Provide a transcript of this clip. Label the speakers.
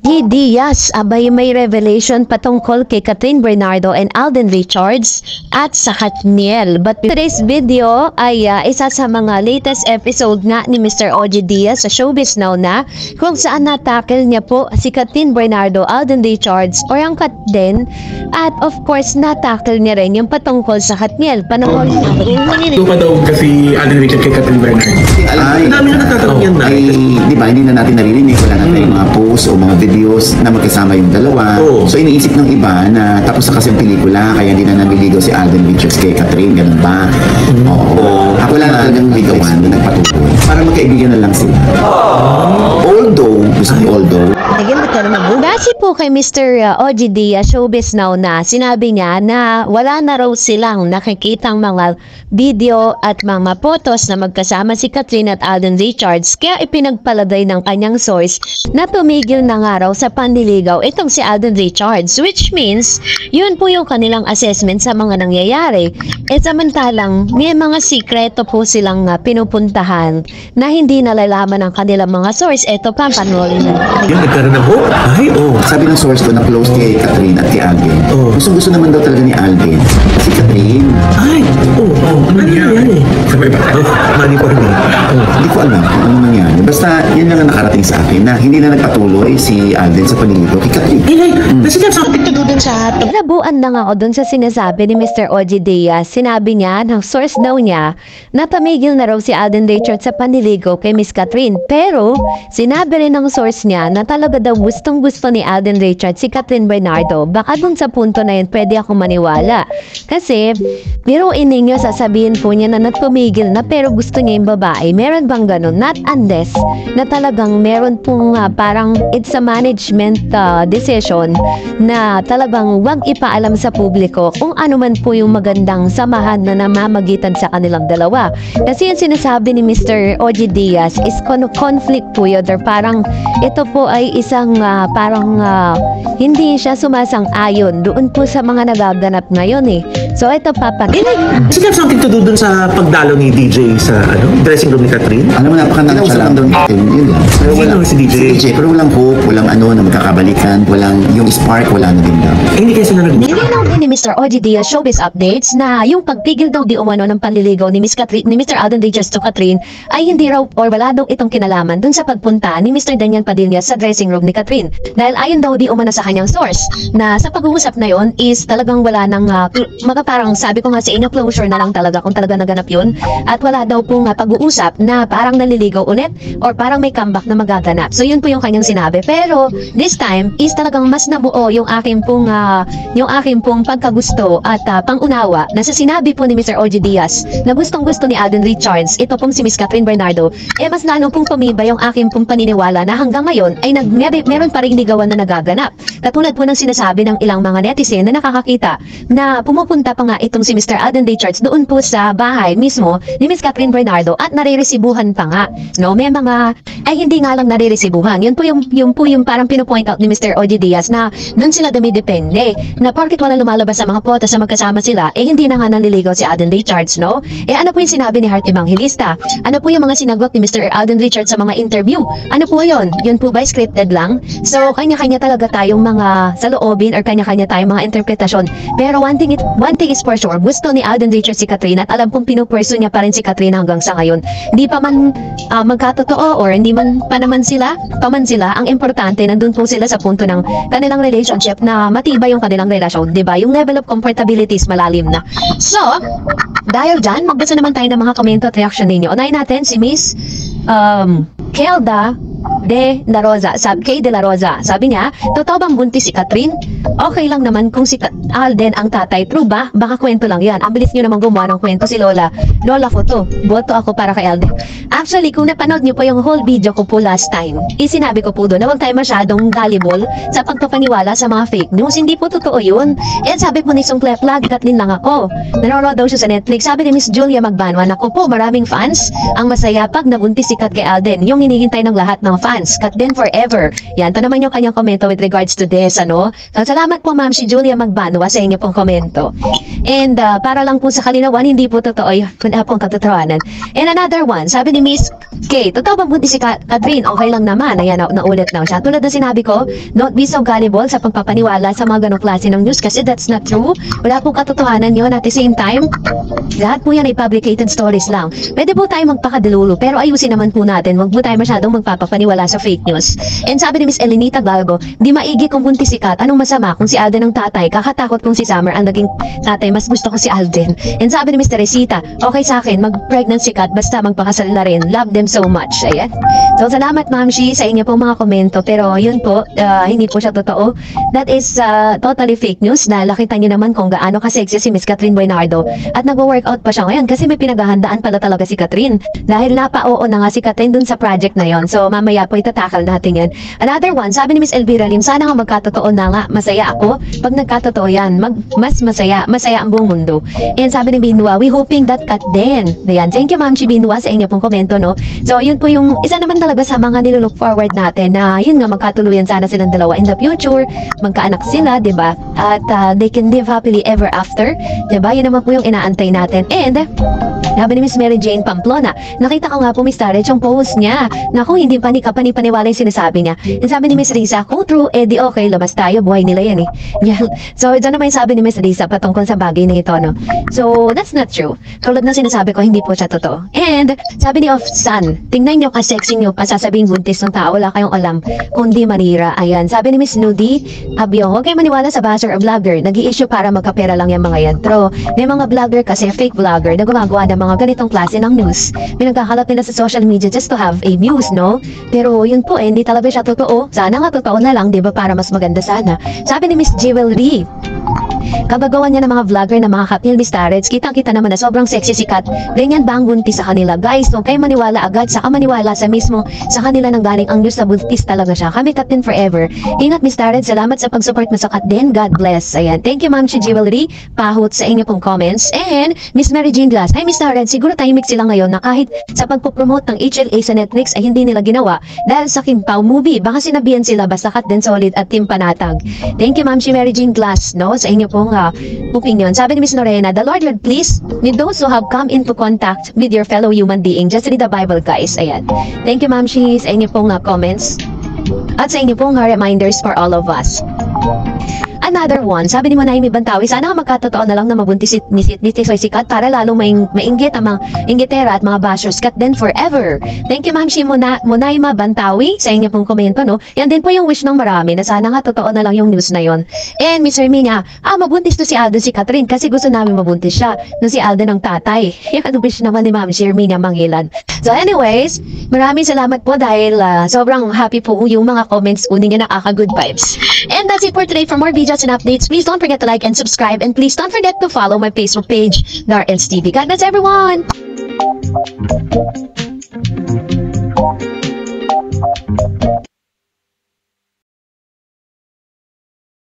Speaker 1: Diaz, abay may revelation patungkol kay Catherine Bernardo and Alden Richards at sa Katniel. But today's video ay isa sa mga latest episode nga ni Mr. OG Diaz sa Showbiz Now na kung saan natakil niya po si Catherine Bernardo, Alden Richards or ang Kat din. At of course, natakil niya rin yung patungkol sa Katniel. Panahon
Speaker 2: Ito pa daw kasi Alden Richards kay Catherine Bernardo.
Speaker 3: Ay,
Speaker 2: dami na nagtatanong yan na.
Speaker 3: Ay, di ba, hindi na natin naririnig. Wala na tayong mga posts o mga videos na magkasama yung dalawa.
Speaker 2: Oo.
Speaker 3: So, iniisip ng iba na tapos na kasi yung pelikula, kaya hindi na nabiligaw si Alden Richards kay Catherine. Ganun ba? Oo. Ako lang talagang ligawan na nagpatuloy. Para magkaibigan na lang sila. Although,
Speaker 1: Base po kay Mr. OG Diaz, Showbiz Now na sinabi niya na wala na raw silang nakikitang mga video at mga photos na magkasama si Catherine at Alden Richards, kaya ipinagpalagay ng kanyang source na tumigil na nga raw sa panliligaw itong si Alden Richards, which means yun po yung kanilang assessment sa mga nangyayari. Samantalang may mga sikreto po silang pinupuntahan na hindi nalalaman ng kanilang mga source. Ito pa, panoorin na.
Speaker 2: Yan, nagkaroon ng hope. Ay,
Speaker 3: sabi ng source ko na close kay Catherine at kay Alden. Gusto naman daw talaga ni Alden si Catherine.
Speaker 2: Ay, ano nangyari? Sabay ba? Mani pa rin.
Speaker 3: Hindi ko alam kung ano nangyari. Basta yun lang ang nakarating sa akin na hindi na nagpatuloy si Alden sa panliligaw kay Catherine.
Speaker 1: Nabuan lang ako dun sa sinasabi ni Mr. OG Diaz. Sinabi niya, ng source daw niya, na tumigil na raw si Alden Richards sa panliligaw kay Miss Catherine. Pero, sinabi rin ng source niya na talaga daw gustong-gusto ni Alden Richards si Catherine Bernardo. Baka dun sa punto na yun, pwede akong maniwala. Kasi, biruin ninyo, sasabihin po niya na tumigil na pero gusto niya yung babae. Meron bang ganun? Not unless na talagang meron pong parang it's a management decision na talagang wag ipaalam sa publiko kung ano man po yung magandang samahan na namamagitan sa kanilang dalawa. Kasi yung sinasabi ni Mr. OG Diaz is conflict po yun, or parang ito po ay isang parang hindi siya sumasang-ayon doon po sa mga nagaganap ngayon eh. So ito papatinig.
Speaker 2: Does it have something to do dun sa pagdalo ni DJ sa dressing room ni Catherine?
Speaker 3: Alam mo, napaka-nonchalant daw ni Catherine. Yun lang. Pero
Speaker 2: Sino si DJ?
Speaker 3: Pero walang hope, walang na magkakabalikan, walang yung spark, wala na din daw.
Speaker 2: Hindi kasi na
Speaker 1: Nilinaw din ni Mr. OG Diaz Showbiz Updates na yung pagpigil daw di umano ng panliligaw ni Miss Catherine, ni Mr. Alden Richards to Catherine ay hindi raw or wala daw itong kinalaman dun sa pagpunta ni Mr. Daniel Padilla sa dressing room ni Catherine. Dahil ayon daw di umano sa kanyang source na sa pag-uusap na yon is talagang wala nang parang sabi ko nga sa inyo, closure na lang talaga kung talaga naganap yun, at wala daw pong pag-uusap na parang naliligaw ulit or parang may comeback na magaganap. So yun po yung kanyang sinabi. Pero this time is talagang mas nabuo yung aking pong pagkagusto at pangunawa na sa sinabi po ni Mr. OG Diaz na gustong-gusto ni Alden Richards ito pong si Miss Catherine Bernardo, mas lalo pong tumibay yung aking pong paniniwala na hanggang ngayon ay meron pa rin ligawan na nagaganap. Katulad po ng sinasabi ng ilang mga netizen na nakakakita na pumupunta pa nga itong si Mr. Alden Richards doon po sa bahay mismo ni Miss Catherine Bernardo at nariresibuhan pa nga. No, may mga ay hindi nga lang nariresibuhan. Yun po yung parang pinupoint out ni Mr. OG Diaz na doon sila dumidepende. Na porket wala lumalabas sa mga photos na magkasama sila, hindi na nga naliligaw si Alden Richards, no? Ano po yung sinabi ni Heart Evangelista? Ano po yung mga sinagot ni Mr. Alden Richards sa mga interview? Ano po yun? Yun po ba scripted lang? So, kanya-kanya talaga tayong mga saloobin or kanya-kanya tayong mga interpretasyon. Pero one thing is for sure, gusto ni Alden Richards si Catherine at alam kong pinupurso niya pa rin si Catherine hanggang sa ngayon. Hindi pa man magkatotoo or hindi man pa man sila, ang importante nandun po sila sa punto ng kanilang relationship na matibay yung kanilang relasyon, diba? Yung level of comfortability is malalim na. So, dahil dyan, magbasa naman tayo ng mga komento at reaction ninyo. Unahin natin si Miss Kelda De La Rosa, Kay De La Rosa. Sabi niya, totoo bang buntis si Catherine? Okay lang naman kung si Alden ang tatay. True ba? Baka kwento lang yan. Ang bilis nyo naman gumawa ng kwento si Lola. Lola ko to. Boto ako para kay Alden. Actually, kung napanood nyo po yung whole video ko po last time, isinabi ko po doon na huwag tayo masyadong gullible sa pagpapaniwala sa mga fake news. Hindi po totoo yun. And sabi po ni Sungklep, lagi Kathleen lang ako. Nanonood daw siya sa Netflix. Sabi ni Miss Julia Magbanwan, ako po, maraming fans. Ang masaya pag nabuntis si Kat kay Alden. Yung hinihintay ng lahat ng fans. fans, cut din forever. Yan, ito naman yung kanyang komento with regards to this, ano. So, salamat po ma'am si Julia Magbanwa sa inyo pong komento. And para lang po sa kalinawan, hindi po totoo yun. Wala pong katotohanan. And another one, sabi ni Miss K, totoo bang buntis si Catherine? Okay lang naman. Ayan, naulit na siya. Tulad na sinabi ko, don't be so gullible sa pagpapaniwala sa mga ganong klase ng news kasi that's not true. Wala pong katotohanan yun. At the same time, lahat po yan ay fabricated stories lang. Pwede po tayo magpakadalulu pero ayusin naman po natin. Huwag po tayo masyadong magpapapaniwala sa fake news. And sabi ni Miss Elenita Galgo, di maigi kung buntis si Kat. Anong masama kung si Alden ang tatay? Kakatakot kung si Summer ang naging tatay. Mas gusto ko si Alden. And sabi ni Miss Teresita, okay sa akin, mag-pregnant si Kat basta magpakasal na rin. Love them so much. Ayan. So salamat ma'am Shi sa inyo pong mga komento. Pero yun po, hindi po siya totoo. That is totally fake news. Nakita niyo naman kung gaano ka-sexy si Miss Catherine Buenardo. At nag-workout pa siya ngayon kasi may pinaghahandaan pala talaga si Catherine. Dahil napa-oo na nga si Catherine dun sa project na yon. So mamaya po itatakal natin yan. Another one, sabi ni Miss Elvira Lim, sana nga magkatotoo na nga. Masaya ako. Pag nagkatotoo yan, mas masaya ang buong mundo. And sabi ni Binwa, we hoping that Kat din. Ayan, thank you ma'am si Binwa sa inyo pong komento, no? So yun po yung isa naman talaga sa mga nilook forward natin na yun nga magkatuluyan sana silang dalawa in the future. Magkaanak sila, di ba? At they can live happily ever after. Di ba? Yun naman po yung inaantay natin. And sabi ni Miss Mary Jane Pamplona, nakita ko nga po Miss Tarek yung post niya. Naku, hindi pa kapani-paniwala yung sinasabi niya. And sabi ni Miss Risa, kung true, di okay, labas tayo, buhay nila yan eh. Yeah. So, ito naman yung sabi ni Miss Risa patungkol sa bagay na ito, no? So, that's not true. Tulad na sinasabi ko, hindi po siya totoo. And, sabi ni Of Sun, tingnan nyo ka-sexy nyo pa sasabing buntis ng tao, wala kayong alam, kundi manira. Ayan, sabi ni Miss Nudi, Abyo, huwag kayo maniwala sa buzzer or vlogger, nag-i-issue para magkapera lang yung mga yan. Pero, may mga vlogger kasi, fake vlogger, na gumagawa ng mga ganitong klase ng news. Pinagkakalap nila sa social media just to have a views, no? Pero yun po, hindi talaga siya totoo. Sana nga totoo na lang, di ba, para mas maganda sana. Sabi ni Miss Jewelry, kabagawan niya ng mga vlogger na mga kapil Miss Tarek, kitang-kita naman na sobrang sexy si Kat. Ganyan ba ang buntis sa kanila? Guys, huwag kayo maniwala agad, saka maniwala sa mismo sa kanila nang galing ang news na buntis talaga siya. Kami Kat din forever. Ingat Miss Tarek, salamat sa pag-support mo sa Kat din. God bless. Ayan. Thank you ma'am si Jewelry. Pahot sa inyo pong comments. And Miss Mary Jane Glass, hi Miss Tarek, siguro tahimik sila ngayon na kahit sa pagpopromote ng HLA sa Netflix ay hindi nila ginawa dahil sa Kim Pao movie. Baka sinabihan sila basta Kat din solid at team panatag. Thank you ma'am si Mary Jane Glass, no, sa inyo pong opinion. Sabi ni Miss Lorena, the Lord will please with those who have come into contact with your fellow human being. Just read the Bible, guys. Ayan. Thank you, ma'am, she sa inyo pong comments at sa inyo pong reminders for all of us. Another one, sabi ni Manay Bantawi, sana magkatotoo na lang na mabuntis ni si Kat para lalong mainggit ang mga inggitera at mga bashers. Kat din forever. Thank you ma'am si Munay Bantawi sa inyo pong komento, no? Yan din po yung wish ng marami na sana nga totoo na lang yung news na yon. And Miss Herminia, mabuntis to si Alden si Catherine kasi gusto namin mabuntis siya no si Alden ang tatay. Yan wish naman ni ma'am si Herminia Mangilan. So anyways, maraming salamat po dahil sobrang happy po yung mga comments po ninyo, nakaka-good vibes. And that's it for today. For more videos and updates, please don't forget to like and subscribe, and please don't forget to follow my Facebook page, Narels TV. God bless everyone!